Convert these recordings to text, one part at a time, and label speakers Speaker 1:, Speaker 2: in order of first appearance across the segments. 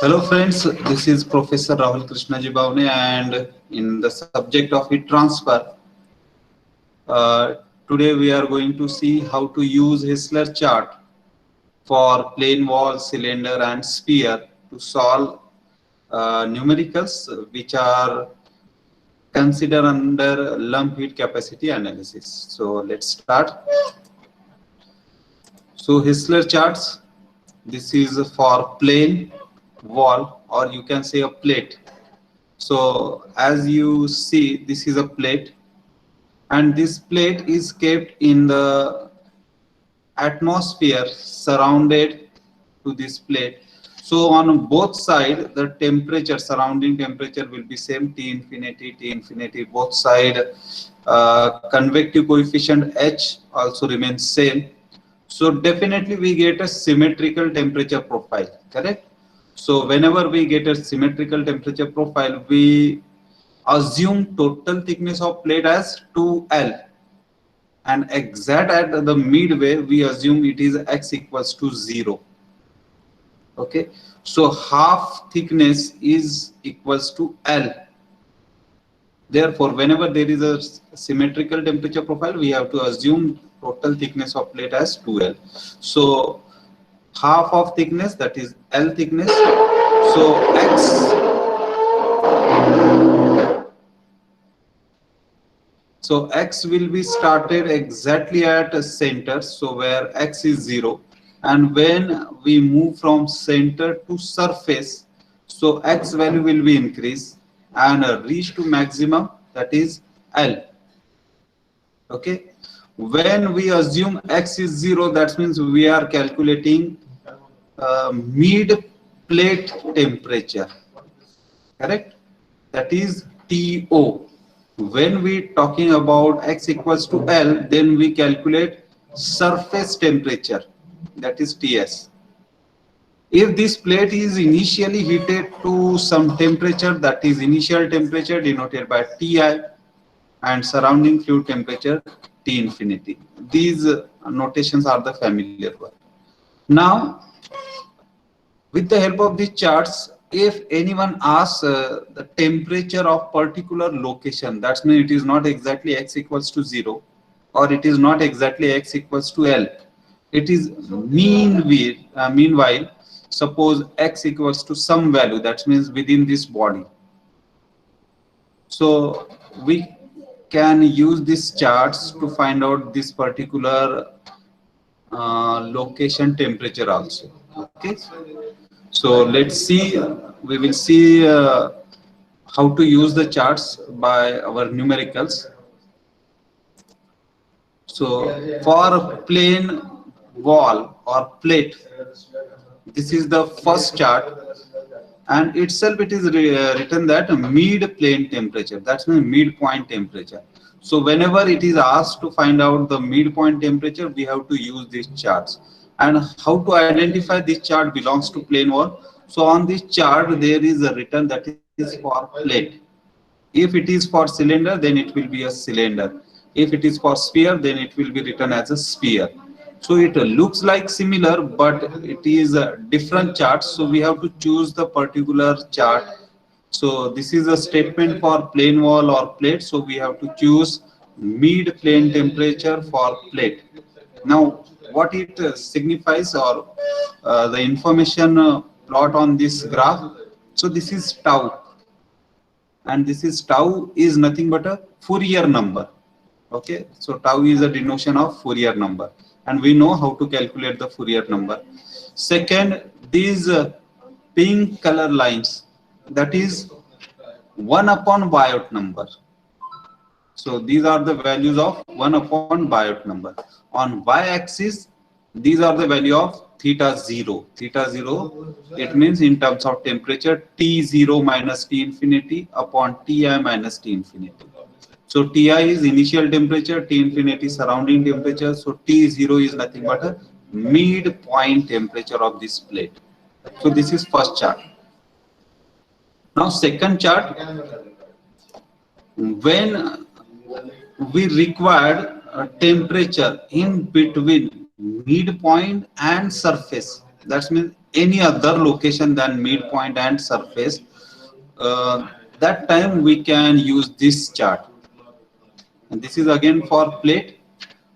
Speaker 1: Hello friends, this is Professor Rahul Krishnaji Bhavne, and in the subject of heat transfer, today we are going to see how to use Hessler chart for plane wall, cylinder and sphere to solve numericals which are considered under lump heat capacity analysis. So let's start. So Hessler charts, this is for plane, wall, or you can say a plate. So as you see, this is a plate, and this plate is kept in the atmosphere surrounded to this plate. So on both sides, the temperature, surrounding temperature will be same, T infinity, both side. Convective coefficient H also remains same. So definitely we get a symmetrical temperature profile, correct? So whenever we get a symmetrical temperature profile, we assume total thickness of plate as 2L, and exact at the midway we assume it is x equals to 0. Okay, so half thickness is equals to L. Therefore, whenever there is a symmetrical temperature profile, we have to assume total thickness of plate as 2L. So half of thickness, that is L thickness. So x will be started exactly at a center, so where x is 0, and when we move from center to surface, so x value will be increased and reach to maximum, that is L. Okay, when we assume x is 0, that means we are calculating mid plate temperature, correct? That is TO. When we talking about x equals to L, then we calculate surface temperature, that is TS. If this plate is initially heated to some temperature, that is initial temperature denoted by Ti, and surrounding fluid temperature T infinity. These notations are the familiar one. Now, with the help of these charts, if anyone asks the temperature of particular location, that means it is not exactly x equals to 0, or it is not exactly x equals to L. It is meanwhile, suppose x equals to some value, that means within this body. So we can use these charts to find out this particular location temperature also. Okay, so let's see, we will see how to use the charts by our numericals. So for plane wall or plate, this is the first chart, and itself it is written that mid plane temperature, that's means midpoint temperature. So whenever it is asked to find out the midpoint temperature, we have to use these charts. And how to identify this chart belongs to plane wall? So on this chart there is a written that is for plate. If it is for cylinder, then it will be a cylinder. If it is for sphere, then it will be written as a sphere. So it looks like similar, but it is a different chart. So we have to choose the particular chart. So this is a statement for plane wall or plate. So we have to choose mid plane temperature for plate. Now, what it signifies, or the information plot on this graph. So this is tau, and this is tau is nothing but a Fourier number. Okay, so tau is a denotation of Fourier number, and we know how to calculate the Fourier number. Second, these pink color lines, that is 1 upon Biot number. So these are the values of 1 upon Biot number. On y-axis, these are the value of theta 0. Theta 0, it means in terms of temperature, T0 minus T infinity upon Ti minus T infinity. So Ti is initial temperature, T infinity surrounding temperature. So T0 is nothing but a midpoint temperature of this plate. So this is first chart. Now second chart, when we required a temperature in between midpoint and surface, That means any other location than midpoint and surface, that time we can use this chart. And this is again for plate.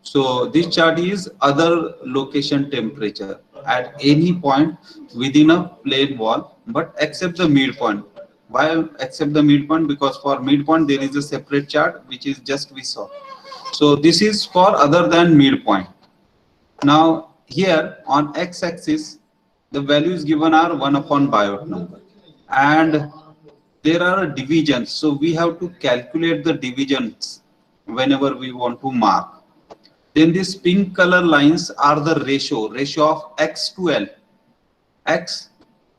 Speaker 1: So this chart is other location temperature at any point within a plane wall, but except the midpoint. Why except the midpoint? Because for midpoint there is a separate chart which is just we saw. So this is for other than midpoint. Now here on x-axis the values given are 1 upon Biot number, and there are divisions. So we have to calculate the divisions whenever we want to mark. Then these pink color lines are the ratio of x to L. X,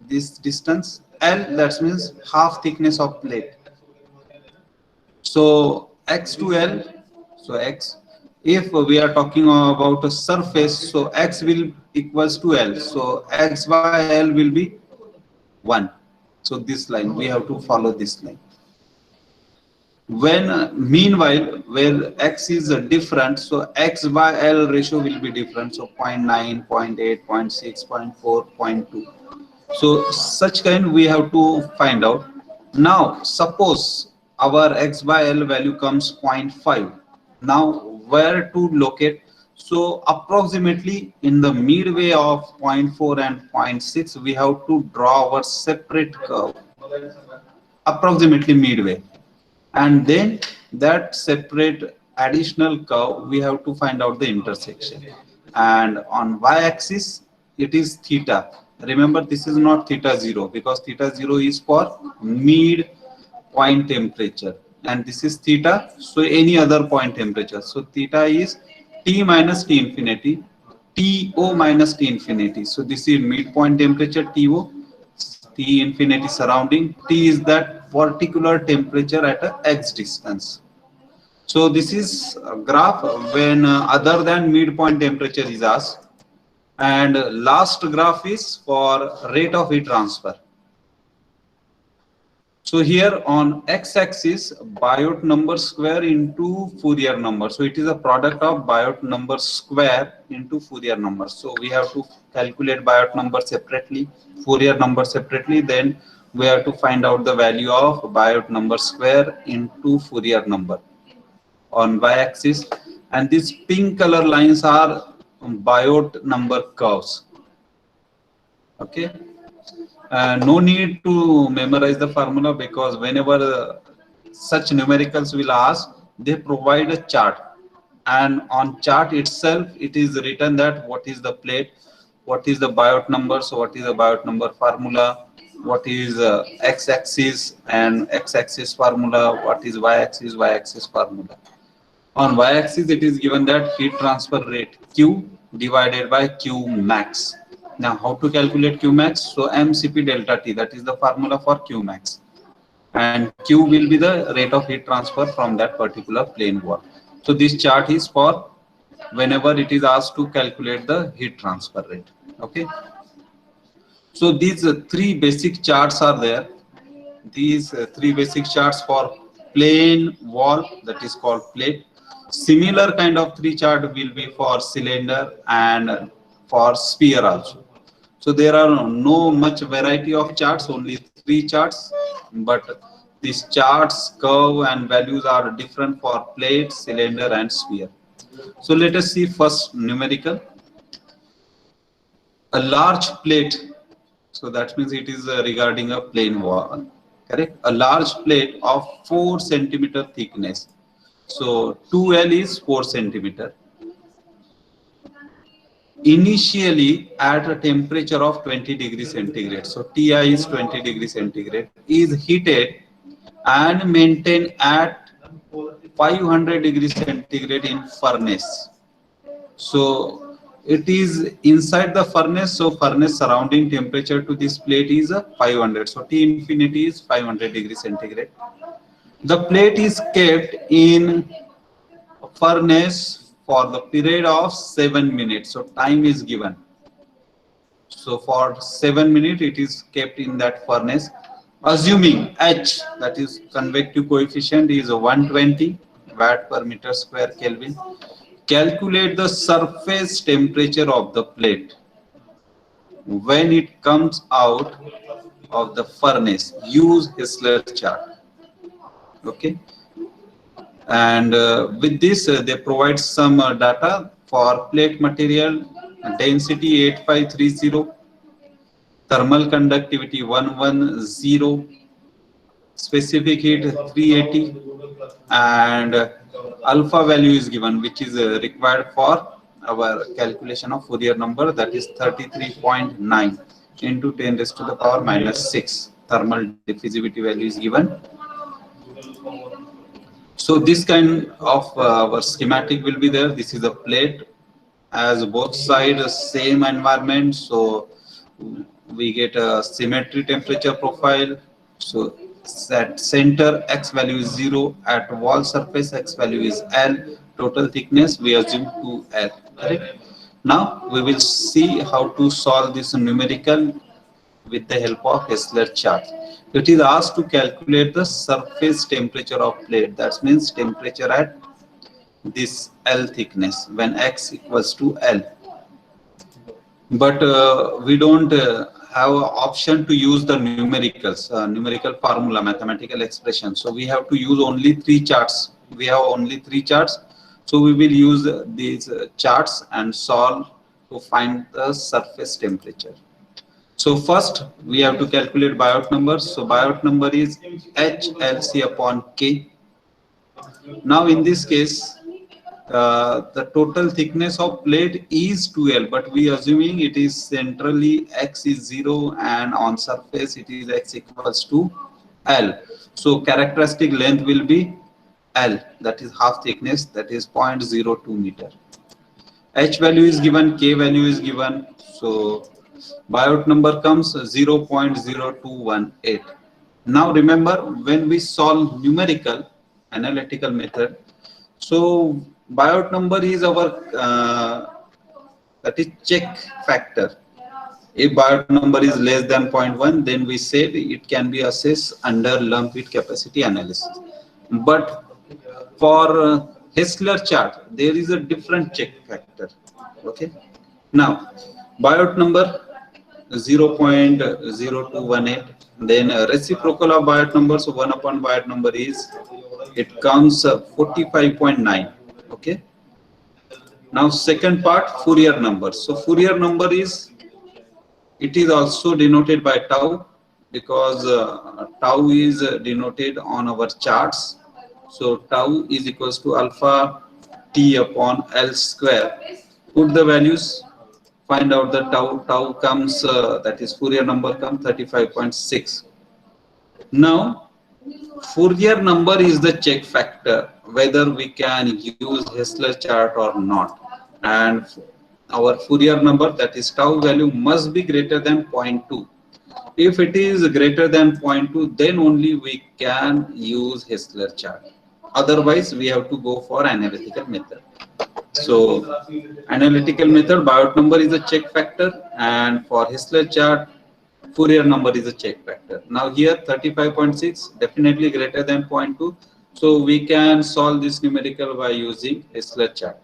Speaker 1: this distance, L, that means half thickness of plate. So x to L, so x, if we are talking about a surface, so x will equals to L. So x by L will be 1. So this line, we have to follow this line. When meanwhile, where x is different, so x by L ratio will be different. So 0.9, 0.8, 0.6, 0.4, 0.2. So such kind we have to find out. Now suppose our x by L value comes 0.5. Now where to locate? So approximately in the midway of 0.4 and 0.6, we have to draw our separate curve. Approximately midway. And then that separate additional curve we have to find out the intersection. And on y-axis it is theta. Remember, this is not theta 0 because theta 0 is for mid point temperature, and this is theta, so any other point temperature. So theta is T minus T infinity, TO minus T infinity. So this is midpoint temperature TO, T infinity surrounding. T is that particular temperature at a x distance. So this is a graph when other than midpoint temperature is asked. And last graph is for rate of heat transfer. So here on x-axis, Biot number square into Fourier number. So it is a product of Biot number square into Fourier number. So we have to calculate Biot number separately, Fourier number separately. Then we have to find out the value of Biot number square into Fourier number on y-axis. And these pink color lines are Biot number curves. Okay. No need to memorize the formula because whenever such numericals will ask, they provide a chart, and on chart itself it is written that what is the plate, what is the Biot number, so what is the Biot number formula, what is x-axis and x-axis formula, what is y-axis formula. On y-axis it is given that heat transfer rate Q divided by Q max. Now, how to calculate Q max? So mCp delta T, that is the formula for Q max. And Q will be the rate of heat transfer from that particular plane wall. So this chart is for whenever it is asked to calculate the heat transfer rate. Okay. So these three basic charts are there. These three basic charts for plane wall, that is called plate. Similar kind of three chart will be for cylinder and for sphere also. So there are no much variety of charts, only three charts, but these charts, curve and values are different for plate, cylinder and sphere. So let us see first numerical. A large plate, so that means it is regarding a plane wall, correct? A large plate of 4 centimeter thickness. So 2L is 4 centimeter. Initially at a temperature of 20 degrees centigrade, so Ti is 20 degrees centigrade, is heated and maintained at 500 degrees centigrade in furnace. So it is inside the furnace, so furnace surrounding temperature to this plate is 500. So T infinity is 500 degrees centigrade. The plate is kept in furnace for the period of 7 minutes. So time is given. So for 7 minutes it is kept in that furnace. Assuming H, that is convective coefficient, is 120 watt per meter square Kelvin. Calculate the surface temperature of the plate. when it comes out of the furnace, use Hessler chart. Okay, and with this they provide some data for plate material density 8530, thermal conductivity 110, specific heat 380, and alpha value is given, which is required for our calculation of Fourier number, that is 33.9 into 10 raised to the power minus 6. Thermal diffusivity value is given. So this kind of our schematic will be there. This is a plate, as both sides same environment, so we get a symmetry temperature profile. So at center x value is 0, at wall surface x value is L, total thickness we assume 2L, correct? Now we will see how to solve this numerical with the help of Hessler chart. It is asked to calculate the surface temperature of plate, that means temperature at this L thickness when x equals to L. But we don't have an option to use the numericals, numerical formula, mathematical expression. So we have to use only three charts. We have only three charts. So we will use these charts and solve to find the surface temperature. So first we have to calculate Biot number. So Biot number is HLC upon K. Now in this case, the total thickness of plate is 2L, but we assuming it is centrally x is 0 and on surface it is x equals to L. So characteristic length will be L, that is half thickness, that is 0.02 meter. H value is given, K value is given, so Biot number comes 0.0218. Now remember, when we solve numerical analytical method, so Biot number is our that is check factor. If Biot number is less than 0.1, then we said it can be assessed under lump heat capacity analysis. But for Hessler chart, there is a different check factor. Okay. Now Biot number 0.0218. Then reciprocal of Biot number, so 1 upon Biot number is, it comes 45.9. Okay. Now second part, Fourier number. So Fourier number is, it is also denoted by tau, because tau is denoted on our charts. So tau is equals to alpha t upon L square. Put the values, find out the tau. Tau comes, that is Fourier number comes 35.6. Now Fourier number is the check factor whether we can use Hessler chart or not, and our Fourier number, that is tau value, must be greater than 0.2. If it is greater than 0.2, then only we can use Hessler chart. Otherwise we have to go for analytical method. So analytical method, Biot number is a check factor, and for Hessler chart, Fourier number is a check factor. Now here 35.6 definitely greater than 0.2, so we can solve this numerical by using Hessler chart.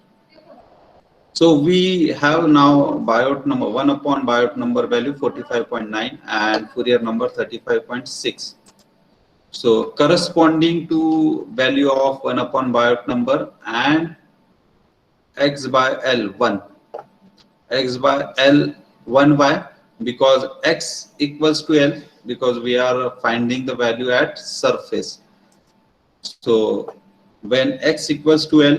Speaker 1: So we have now Biot number 1 upon Biot number value 45.9 and Fourier number 35.6. So corresponding to value of 1 upon Biot number and x by L 1, x by L 1 by, because x equals to L, because we are finding the value at surface. So when x equals to L,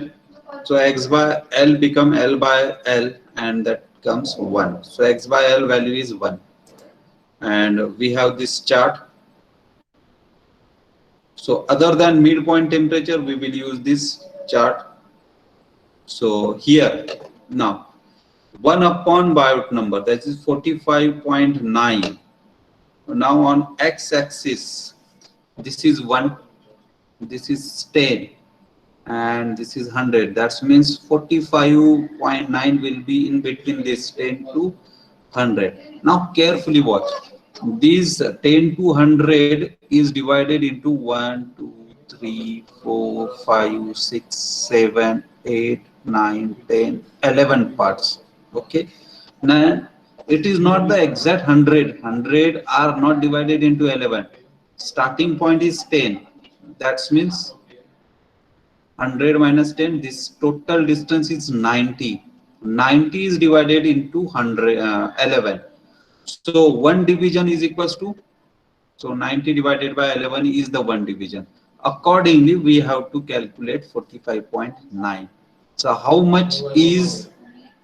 Speaker 1: so x by L become L by L, and that comes 1. So x by L value is 1, and we have this chart. So other than midpoint temperature, we will use this chart. So here now 1 upon Biot number, that is 45.9. Now on x-axis, this is 1, this is 10, and this is 100. That means 45.9 will be in between this 10 to 100. Now carefully watch. This 10 to 100 is divided into 1, 2, 3, 4, 5, 6, 7, 8, 9, 10, 11 parts. Okay. Now It is not the exact 100. 100 are not divided into 11. Starting point is 10. That means 100 minus 10, this total distance is 90. 90 is divided into 100, 11. So one division is equals to, so 90 divided by 11 is the one division. Accordingly, we have to calculate 45.9. So how much is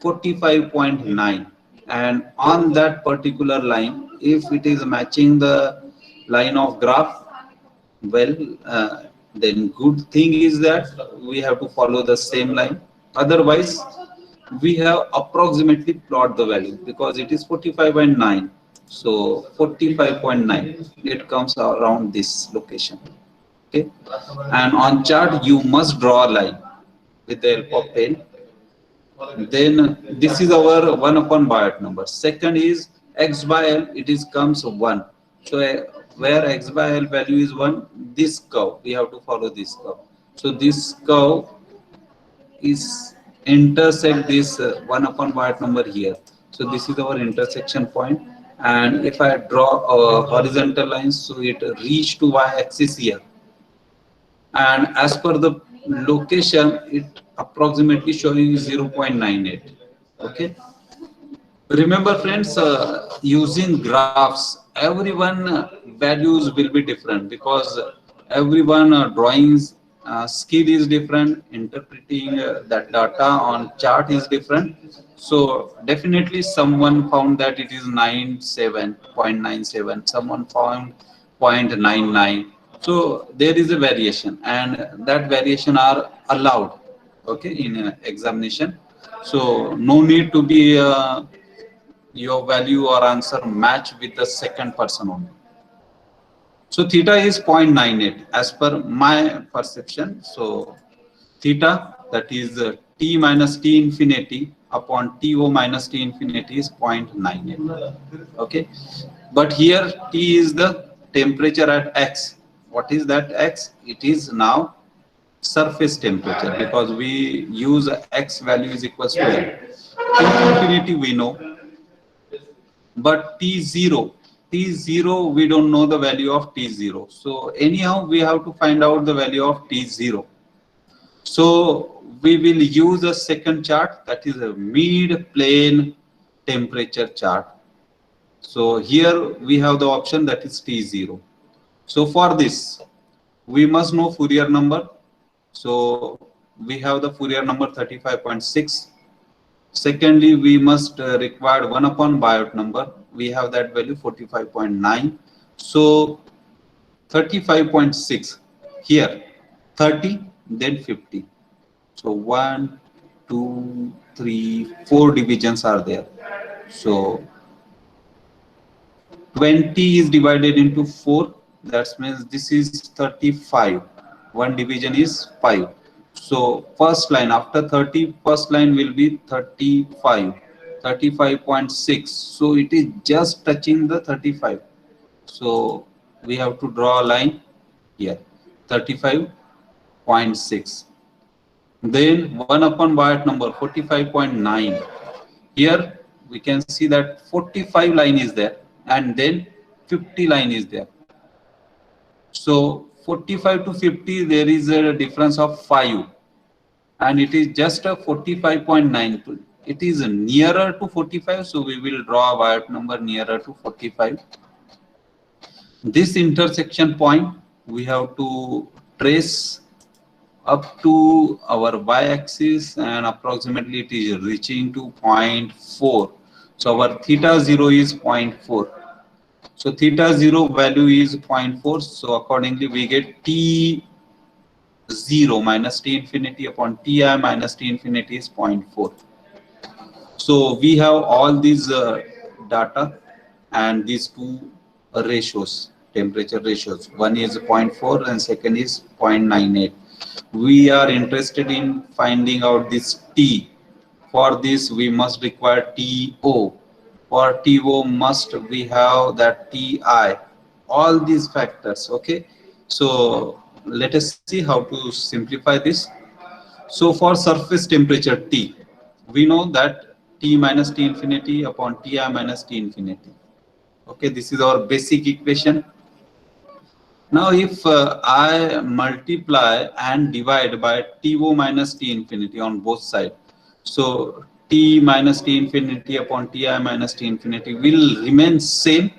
Speaker 1: 45.9? And on that particular line, if it is matching the line of graph, well, then good thing is that we have to follow the same line. Otherwise, we have approximately plot the value because it is 45.9. So 45.9, it comes around this location. Okay, and on chart you must draw a line with the help of pen. Then this is our 1 upon Biot number. Second is x by L, it is comes 1. So where x by L value is 1, this curve, we have to follow this curve. So this curve is intersect this 1 upon Biot number here. So this is our intersection point. And if I draw a horizontal line, so it reach to y-axis here. And as per the location, it approximately showing 0.98. Okay, remember friends, using graphs, everyone values will be different because everyone drawings skill is different, interpreting that data on chart is different. So definitely someone found that it is 97.97, someone found 0.99. So there is a variation, and that variation are allowed, okay, in examination. So no need to be your value or answer match with the second person only. So theta is 0.98 as per my perception. So theta, that is t minus t infinity upon to minus t infinity is 0.98. Okay, but here t is the temperature at x. What is that x? It is now surface temperature because we use x value is equals to L. Infinity we know, but t0 we don't know the value of t0. So anyhow we have to find out the value of t0. So we will use a second chart, that is a mid plane temperature chart. So here we have the option that is t0. So for this we must know Fourier number. So we have the Fourier number 35.6. Secondly, we must require 1 upon Biot number. We have that value 45.9. So 35.6 here, 30, then 50. So 1, 2, 3, 4 divisions are there. So 20 is divided into 4. That means this is 35. One division is 5. So first line after 30, first line will be 35, 35.6. So it is just touching the 35. So we have to draw a line here, 35.6. Then 1 upon Biot number 45.9. Here we can see that 45 line is there and then 50 line is there. So 45 to 50 there is a difference of 5, and it is just a 45.9. It is nearer to 45, so we will draw a Biot number nearer to 45. This intersection point we have to trace up to our y-axis, and approximately it is reaching to 0.4. So our theta 0 is 0.4. So theta 0 value is 0.4. So accordingly we get t 0 minus t infinity upon ti minus t infinity is 0.4. So we have all these data and these two ratios, temperature ratios. One is 0.4 and second is 0.98. We are interested in finding out this T. For this we must require TO. For TO must we have that TI. All these factors. Okay. So let us see how to simplify this. So for surface temperature T, we know that T minus T infinity upon Ti minus T infinity. Okay, this is our basic equation. Now, if I multiply and divide by To minus T infinity on both sides, so T minus T infinity upon Ti minus T infinity will remain same.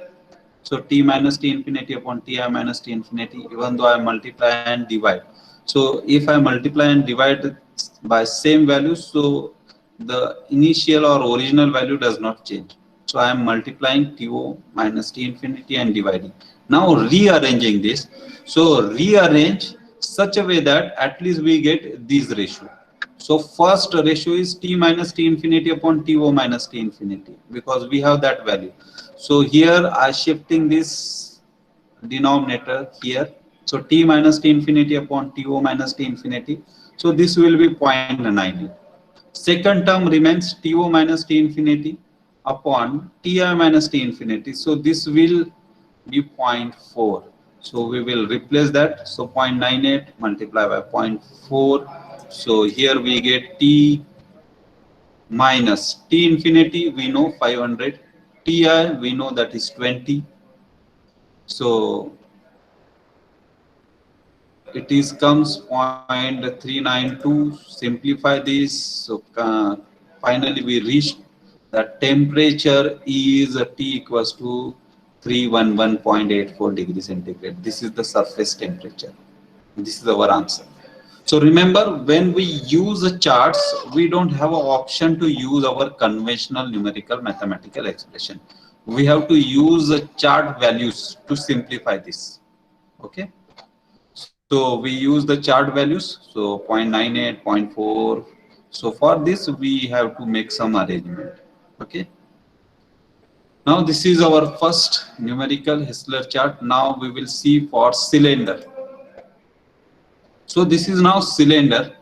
Speaker 1: So T minus T infinity upon Ti minus T infinity, even though I multiply and divide. So if I multiply and divide by same values, so the initial or original value does not change. So I am multiplying To minus T infinity and dividing. Now rearranging this. So rearrange such a way that at least we get this ratio. So first ratio is T minus T infinity upon To minus T infinity, because we have that value. So here I shifting this denominator here. So T minus T infinity upon To minus T infinity. So this will be 0.98. Second term remains To minus T infinity upon Ti minus T infinity. So this will be 0.4. So we will replace that. So 0.98 multiplied by 0.4. So here we get T minus T infinity, we know 500. Ti, we know that is 20. So it is comes 0.392. Simplify this. So finally we reached the temperature is T equals to 311.84 degrees centigrade. This is the surface temperature. This is our answer. So remember, when we use the charts, we don't have an option to use our conventional numerical mathematical expression. We have to use the chart values to simplify this. Okay. So we use the chart values. So 0.98, 0.4. So for this, we have to make some arrangement. Okay. Now this is our first numerical Hessler chart. Now we will see for cylinder. So this is now cylinder.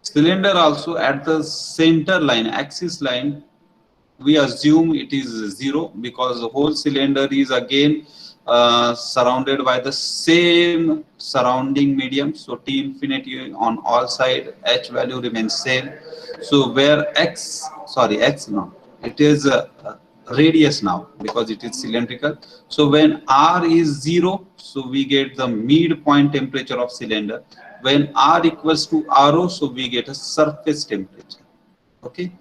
Speaker 1: Cylinder also at the center line, axis line, we assume it is 0 because the whole cylinder is again surrounded by the same surrounding medium. So T infinity on all sides, H value remains same. So where X no, it is radius now because it is cylindrical. So when R is 0, so we get the midpoint temperature of cylinder. When R equals to RO, so we get a surface temperature. Okay.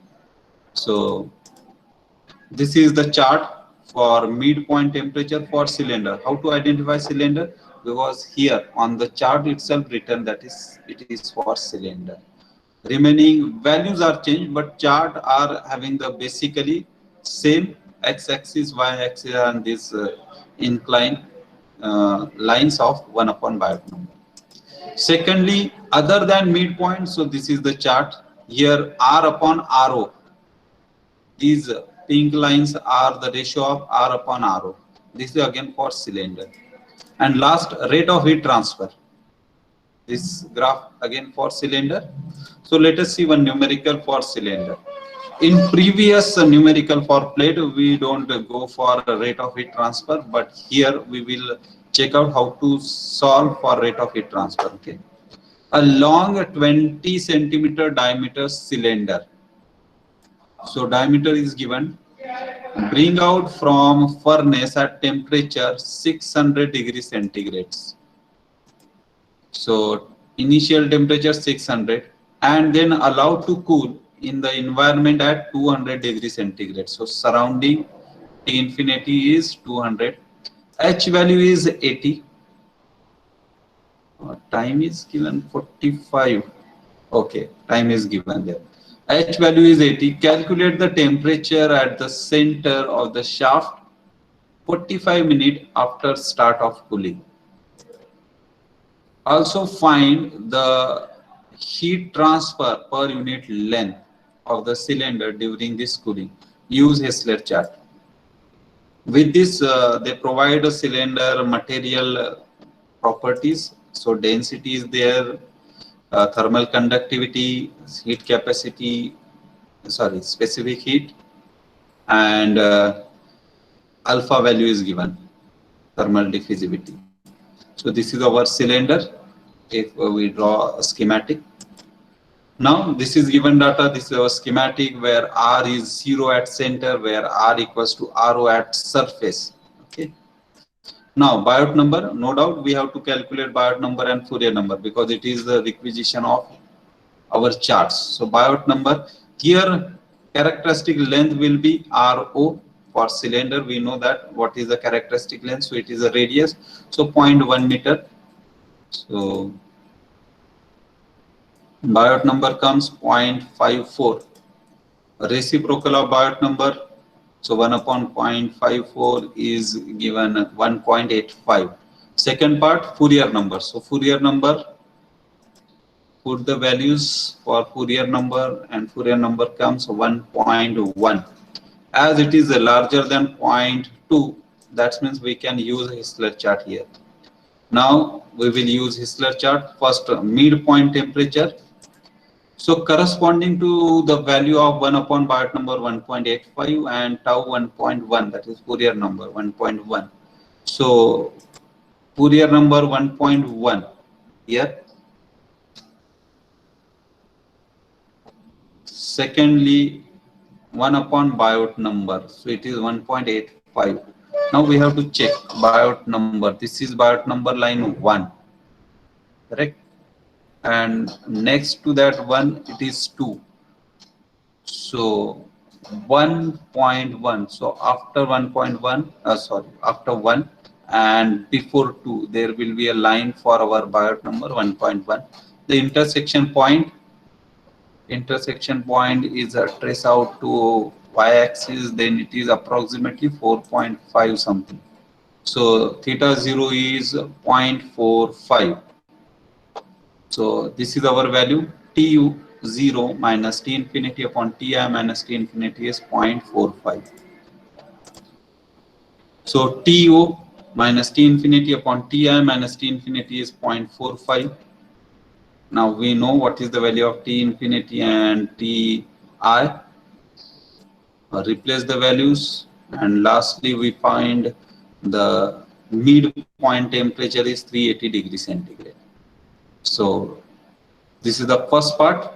Speaker 1: So this is the chart for midpoint temperature for cylinder. How to identify cylinder? Because here on the chart itself written that is it is for cylinder. Remaining values are changed, but chart are having the basically same x-axis, y-axis, and this incline lines of 1 upon Biot number. Secondly, other than midpoint, so this is the chart. Here R upon RO. These pink lines are the ratio of R upon RO. This is again for cylinder. And last, rate of heat transfer. This graph again for cylinder. So let us see one numerical for cylinder. In previous numerical for plate, we don't go for rate of heat transfer, but here we will check out how to solve for rate of heat transfer. Okay. A long 20 centimeter diameter cylinder. So diameter is given. Bring out from furnace at temperature 600 degrees centigrades. So initial temperature 600 and then allowed to cool in the environment at 200 degrees centigrade. So surrounding T infinity is 200. H value is 80. Time is given 45. Okay, time is given there. H value is 80. Calculate the temperature at the center of the shaft 45 minutes after start of cooling. Also find the heat transfer per unit length of the cylinder during this cooling. Use Hessler chart. With this, they provide a cylinder material properties. So density is there, thermal conductivity, heat capacity, specific heat, and alpha value is given, thermal diffusivity. So this is our cylinder. If we draw a schematic, Now this is given data. This is our schematic where R is 0 at center, where R equals to RO at surface. Okay. Now Biot number, no doubt we have to calculate Biot number and Fourier number because it is the requisition of our charts. So Biot number here, characteristic length will be RO. For cylinder we know that what is the characteristic length, so it is a radius, so 0.1 meter. So Biot number comes 0.54. Reciprocal of Biot number, so 1 upon 0.54 is given 1.85. Second part, Fourier number. So Fourier number, put the values for Fourier number, and Fourier number comes 1.1. As it is larger than 0.2, that means we can use Hessler chart here. Now we will use Hessler chart. First, midpoint temperature. So corresponding to the value of 1 upon Biot number 1.85 and tau 1.1, that is Fourier number 1.1. So Fourier number 1.1 here. Secondly, 1 upon Biot number, so it is 1.85. Now we have to check Biot number. This is Biot number line 1, correct? And next to that one it is 2. So 1.1. So after 1.1, after 1 and before 2, there will be a line for our Biot number 1.1. The intersection point is a trace out to y-axis, then it is approximately 4.5 something. So theta 0 is 0.45. So this is our value. Tu 0 minus T infinity upon Ti minus T infinity is 0.45. So Tu minus T infinity upon Ti minus T infinity is 0.45. Now we know what is the value of T infinity and Ti. Replace the values, and lastly we find the midpoint temperature is 380 degrees centigrade. So this is the first part.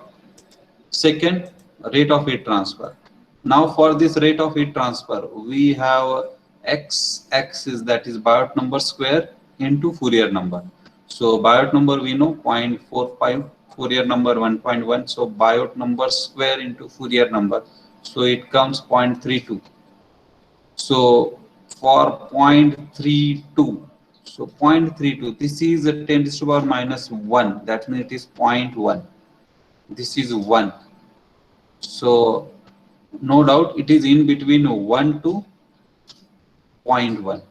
Speaker 1: Second, rate of heat transfer. Now for this rate of heat transfer, we have x-axis, that is Biot number square into Fourier number. So Biot number we know 0.45, Fourier number 1.1. So Biot number square into Fourier number, so it comes 0.32. So for 0.32, so 0.32, this is a 10 to the power minus 1, that means it is 0.1. This is 1. So no doubt it is in between 1 to 0.1.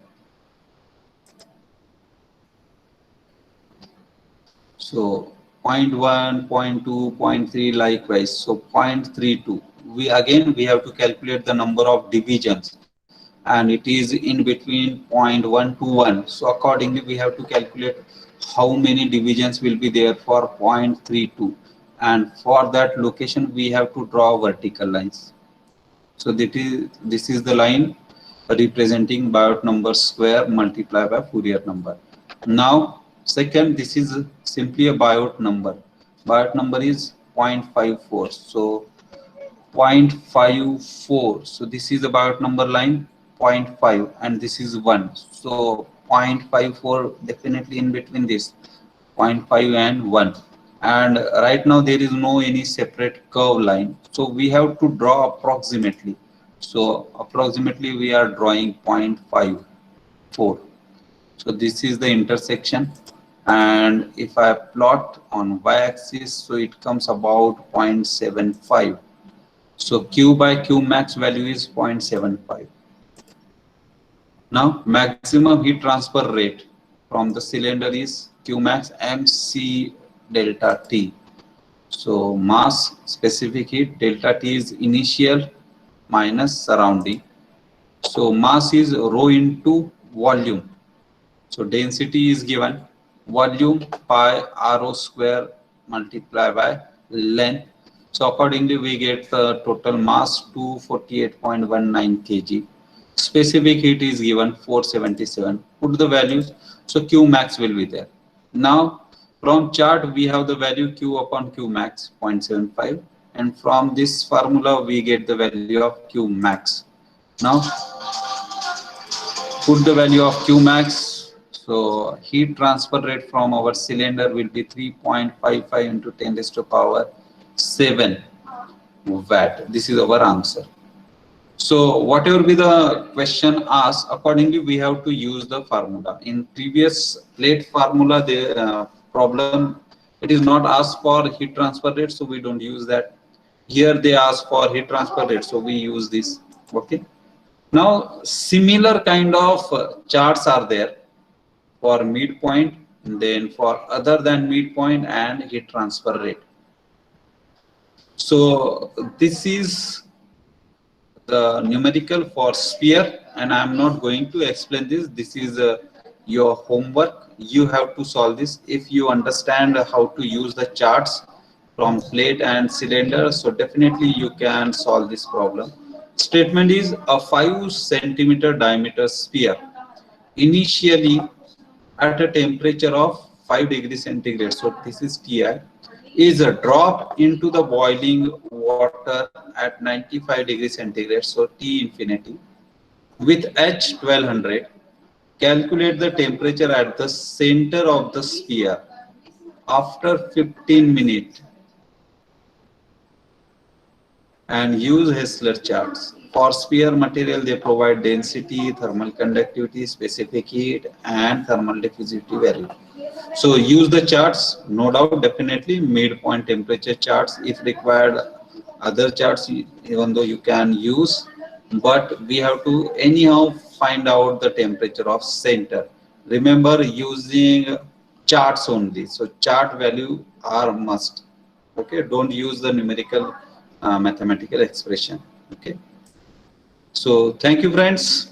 Speaker 1: So 0.1, 0.2, 0.3 likewise. So 0.32. We have to calculate the number of divisions, and it is in between 0.1 to 1. So accordingly we have to calculate how many divisions will be there for 0.32, and for that location we have to draw vertical lines. So this is the line representing Biot number square multiplied by Fourier number. Now second, this is simply a Biot number. Biot number is 0.54. So 0.54. So this is a Biot number line 0.5, and this is 1. So 0.54 definitely in between this 0.5 and 1. And right now there is no any separate curve line, so we have to draw approximately. So approximately we are drawing 0.54. So this is the intersection, and if I plot on y-axis, so it comes about 0.75. So Q by Q max value is 0.75. Now maximum heat transfer rate from the cylinder is Q max mc delta T. So mass specific heat, delta T is initial minus surrounding. So mass is rho into volume. So density is given, volume pi rho square multiplied by length. So accordingly we get the total mass 248.19 kg. Specific heat is given 477. Put the values, so Q max will be there. Now From chart, we have the value Q upon Q max 0.75, and from this formula, we get the value of Q max. Now, put the value of Q max. So, heat transfer rate from our cylinder will be 3.55 into 10 raised to power 7 watt. This is our answer. So whatever be the question asked, accordingly we have to use the formula. In previous plate formula, the problem, it is not asked for heat transfer rate, so we don't use that. Here they ask for heat transfer rate, so we use this. Okay. Now similar kind of charts are there for midpoint, then for other than midpoint and heat transfer rate. So this is the numerical for sphere, and I am not going to explain this. This is your homework. You have to solve this. If you understand how to use the charts from plate and cylinder, so definitely you can solve this problem. Statement is a 5 centimeter diameter sphere initially at a temperature of 5 degrees centigrade, so this is Ti, is a drop into the boiling water at 95 degrees centigrade, so T infinity, with H 1200. Calculate the temperature at the center of the sphere after 15 minutes and use Hessler charts. For sphere material, they provide density, thermal conductivity, specific heat, and thermal diffusivity value. So use the charts, no doubt, definitely midpoint temperature charts. If required, other charts, even though you can use, but we have to anyhow find out the temperature of center. Remember using charts only. So chart value are must. Okay, don't use the numerical mathematical expression. Okay. So thank you, friends.